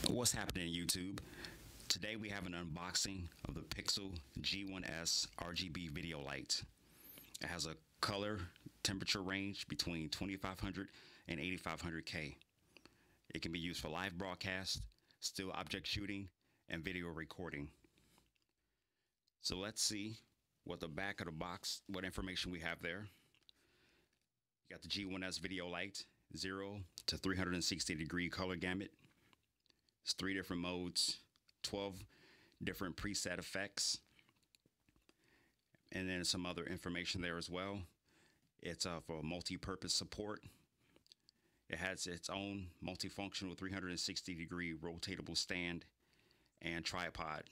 What's happening, YouTube? Today we have an unboxing of the Pixel G1S RGB video light. It has a color temperature range between 2500 and 8500K. It can be used for live broadcast, still object shooting, and video recording. So let's see what the back of the box, what information we have there. You got the G1S video light, 0 to 360 degree color gamut. It's 3 different modes, 12 different preset effects, and then some other information there as well. It's for multi-purpose support. It has its own multifunctional 360 degree rotatable stand and tripod,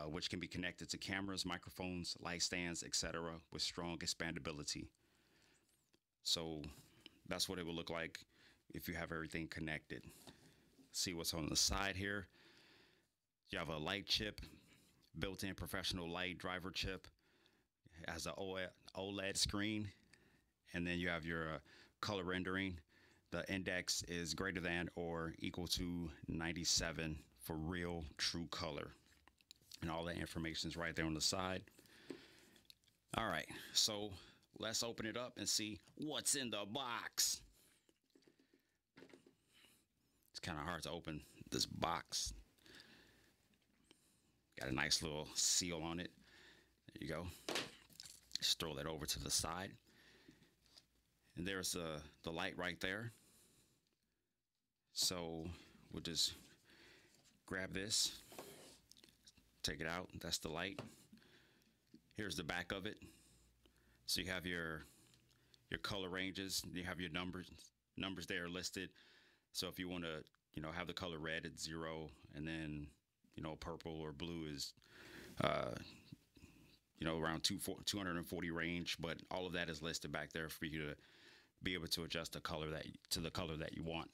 which can be connected to cameras, microphones, light stands, etc. with strong expandability. So that's what it will look like if you have everything connected. See what's on the side here. You have a light chip, built-in professional light driver chip. It has an OLED screen, and then you have your color rendering. The index is greater than or equal to 97 for real true color, and all that information is right there on the side. All right, so let's open it up and see what's in the box. It's kind of hard to open this box. Got a nice little seal on it. There you go. Just throw that over to the side. And there's the light right there. So we'll just grab this, take it out. That's the light. Here's the back of it. So you have your color ranges. You have your numbers there listed. So if you want to, have the color red, it's 0, and then, purple or blue is, around 240 range. But all of that is listed back there for you to be able to adjust the color to the color that you want.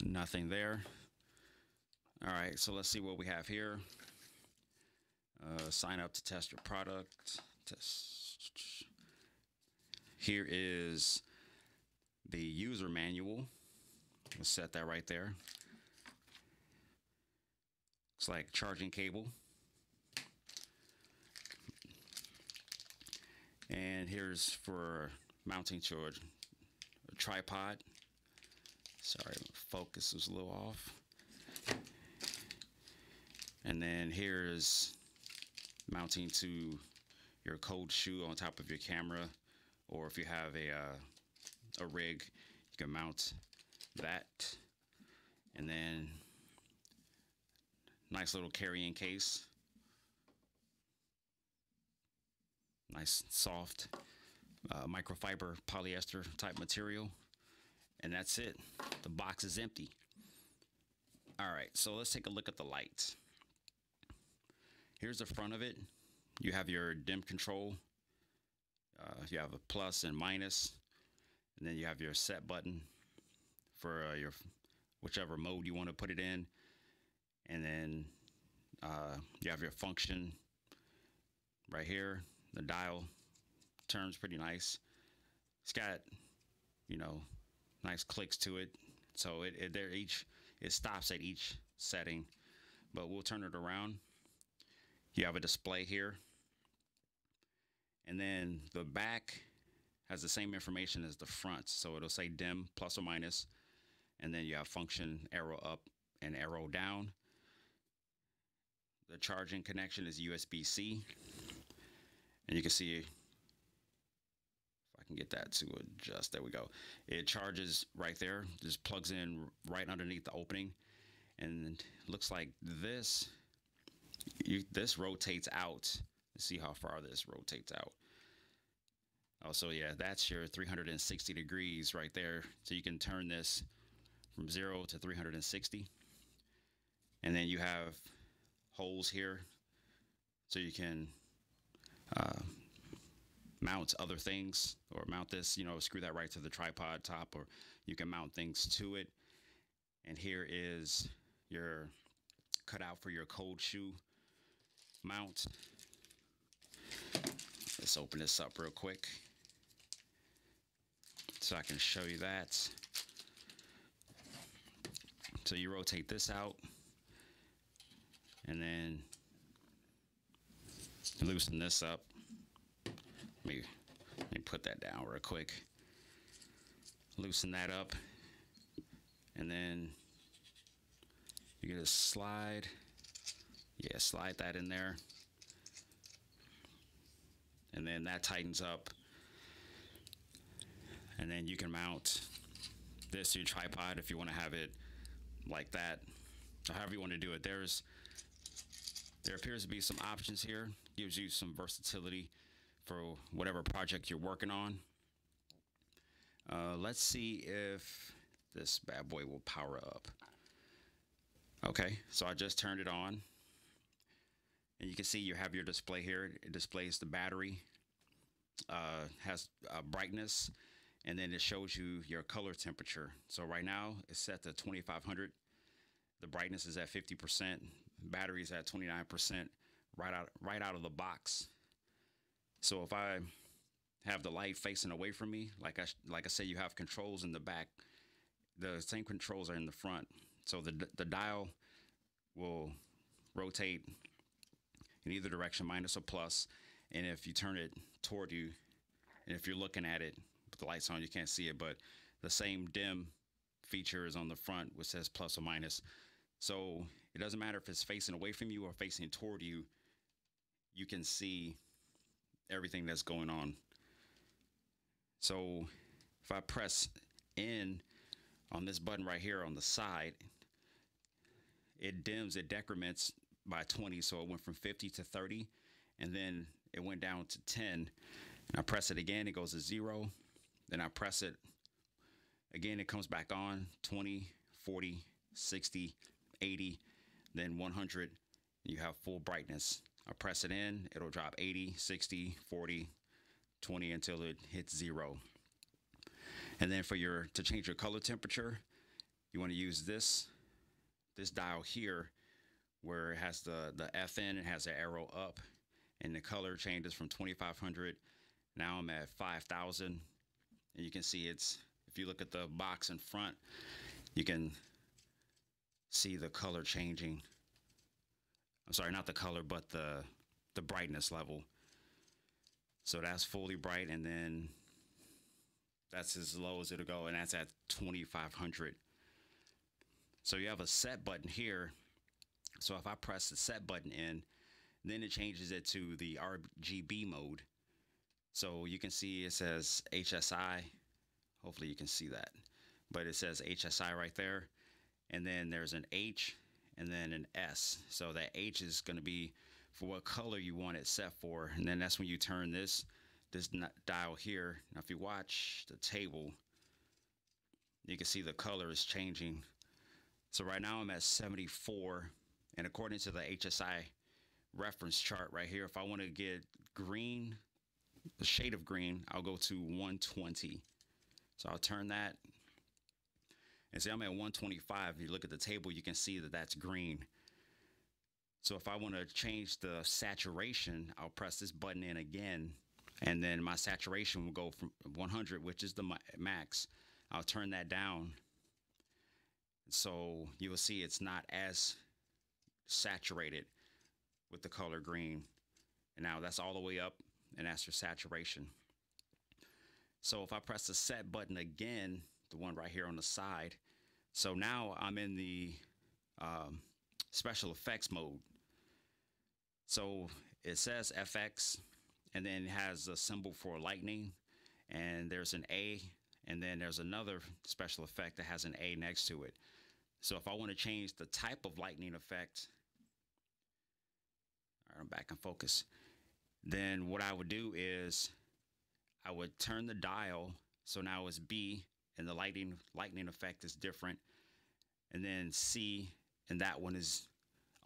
Nothing there. All right, so let's see what we have here. Sign up to test your product. Here is the user manual. We'll set that right there. It's like charging cable. And here's for mounting to a tripod. Sorry, focus was a little off. And then here's mounting to your cold shoe on top of your camera, or if you have a rig, you can mount that. And then nice little carrying case, nice soft microfiber polyester type material, and that's it. The box is empty. All right, so let's take a look at the lights. Here's the front of it. You have your dim control. You have a plus and minus, and then you have your set button for your whichever mode you want to put it in, and then you have your function right here. The dial turns pretty nice. It's got nice clicks to it, so it stops at each setting, but we'll turn it around. You have a display here, and then the back has the same information as the front, so it'll say dim, plus or minus, and then you have function, arrow up and arrow down. The charging connection is USB-C, and you can see, if I can get that to adjust, there we go. It charges right there, just plugs in right underneath the opening, and it looks like this rotates out. Let's see how far this rotates out. Oh, so yeah, that's your 360 degrees right there. So you can turn this from 0 to 360. And then you have holes here, so you can mount other things, or mount this, screw that right to the tripod top, or you can mount things to it. And here is your cutout for your cold shoe mount. Let's open this up real quick so I can show you that. So you rotate this out, and then loosen this up. Let me put that down real quick. Loosen that up, and then you get a slide. Yeah, slide that in there, and then that tightens up, and then you can mount this to your tripod if you want to have it like that, or however you want to do it. There appears to be some options here. Gives you some versatility for whatever project you're working on. Let's see if this bad boy will power up. Okay, so I just turned it on, and you can see you have your display here. It displays the battery, has brightness, and then it shows you your color temperature. So right now it's set to 2500. The brightness is at 50%. Battery is at 29%. Right out of the box. So if I have the light facing away from me, like I said, you have controls in the back. The same controls are in the front. So the dial will rotate in either direction, minus or plus. And if you turn it toward you, and if you're looking at it with the lights on, you can't see it, but the same dim feature is on the front, which says plus or minus. So it doesn't matter if it's facing away from you or facing toward you, you can see everything that's going on. So if I press in on this button right here on the side, it decrements by 20. So it went from 50 to 30, and then it went down to 10. And I press it again, it goes to 0. Then I press it again, it comes back on 20, 40, 60, 80, then 100. You have full brightness. I press it in, it'll drop 80, 60, 40, 20 until it hits 0. And then to change your color temperature, you want to use this dial here, where it has the FN, it has an arrow up, and the color changes from 2500. Now I'm at 5000, and you can see if you look at the box in front, you can see the color changing. I'm sorry, not the color, but the brightness level. So that's fully bright, and then that's as low as it'll go, and that's at 2500. So you have a set button here. So if I press the set button in, then it changes it to the RGB mode. So you can see it says HSI. Hopefully you can see that, but it says HSI right there. And then there's an H and then an S. So that H is going to be for what color you want it set for. And then that's when you turn this dial here. Now, if you watch the table, you can see the color is changing. So right now I'm at 74. And according to the HSI reference chart right here, if I want to get green, the shade of green, I'll go to 120. So I'll turn that. And see, I'm at 125. If you look at the table, you can see that that's green. So if I want to change the saturation, I'll press this button in again, and then my saturation will go from 100, which is the max. I'll turn that down. So you will see it's not as saturated with the color green. And now that's all the way up, and that's your saturation. So if I press the set button again, the one right here on the side, so now I'm in the special effects mode. So it says FX, and then it has a symbol for lightning, and there's an A, and then there's another special effect that has an A next to it. So if I want to change the type of lightning effect, all right, I'm back in focus. Then what I would do is I would turn the dial, so now it's B, and the lightning effect is different, and then C, and that one is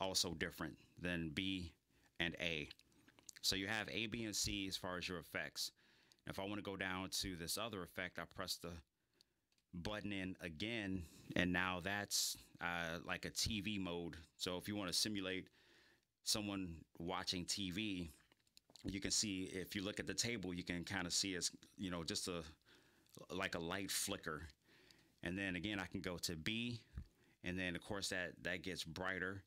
also different than B and A. So you have A, B, and C as far as your effects. If I want to go down to this other effect, I press the button in again, and now that's like a TV mode. So if you want to simulate someone watching TV, you can see, if you look at the table, you can kind of see it's, you know, just like a light flicker. And then again, I can go to B, and then of course that gets brighter.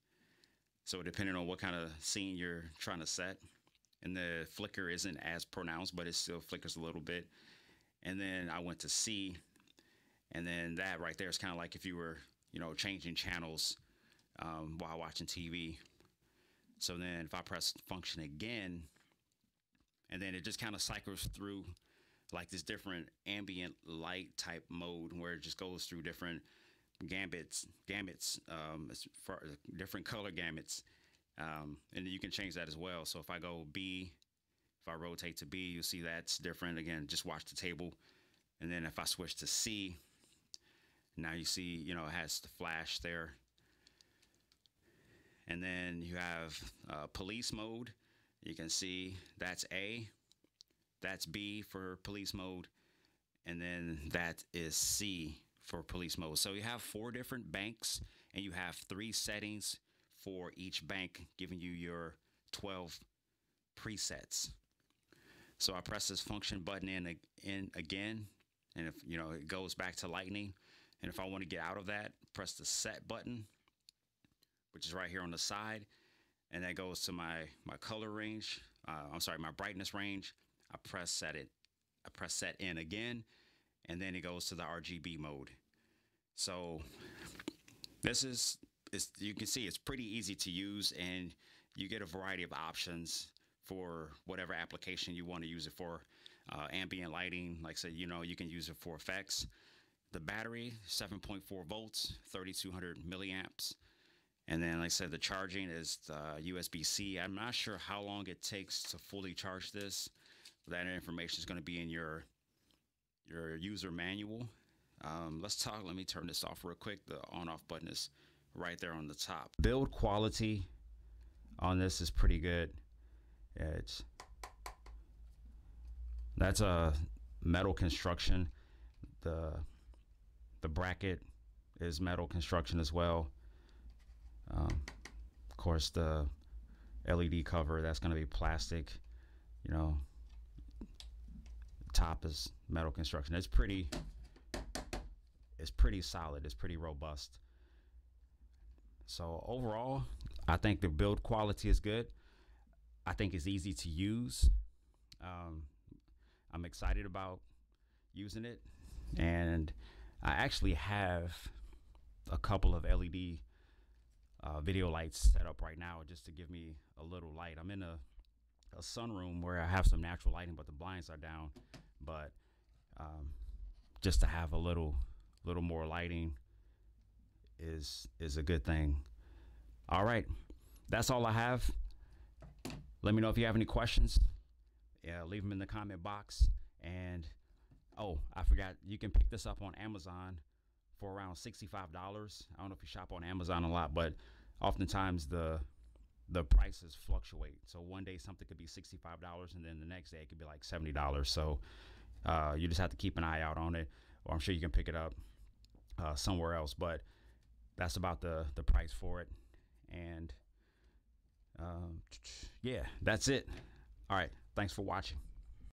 So depending on what kind of scene you're trying to set, and the flicker isn't as pronounced, but it still flickers a little bit. And then I went to C, and then that right there is kind of like if you were, changing channels while watching TV. So then if I press function again, and then it just kind of cycles through like this different ambient light type mode where it just goes through different gamuts, for different color gamuts. And you can change that as well. So if I go B, if I rotate to B, you'll see that's different. Again, just watch the table. And then if I switch to C, now you see, it has the flash there. And then you have police mode. You can see that's A, that's B for police mode, and then that is C for police mode. So you have 4 different banks, and you have 3 settings for each bank, giving you your 12 presets. So I press this function button in again, and if it goes back to lightning. And if I want to get out of that, press the set button, which is right here on the side, and that goes to my color range. My brightness range. I press set in again, and then it goes to the RGB mode. So you can see it's pretty easy to use, and you get a variety of options for whatever application you want to use it for. Ambient lighting, like I said, you can use it for effects. The battery, 7.4 volts, 3,200 milliamps. And then, like I said, the charging is USB-C. I'm not sure how long it takes to fully charge this. That information is going to be in your user manual. Let me turn this off real quick. The on-off button is right there on the top. Build quality on this is pretty good. That's a metal construction. The bracket is metal construction as well. Of course, the LED cover, that's going to be plastic. Top is metal construction. It's pretty solid. It's pretty robust. So overall, I think the build quality is good. I think it's easy to use. I'm excited about using it, and I actually have a couple of LED video lights set up right now just to give me a little light. I'm in a sunroom where I have some natural lighting, but the blinds are down. But just to have a little more lighting is a good thing. All right, that's all I have. Let me know if you have any questions. Yeah, leave them in the comment box. And oh, I forgot, you can pick this up on Amazon for around $65. I don't know if you shop on Amazon a lot, but oftentimes the prices fluctuate. So one day something could be $65, and then the next day it could be like $70. So you just have to keep an eye out on it, or I'm sure you can pick it up somewhere else. But that's about the price for it. And yeah, that's it. All right, thanks for watching.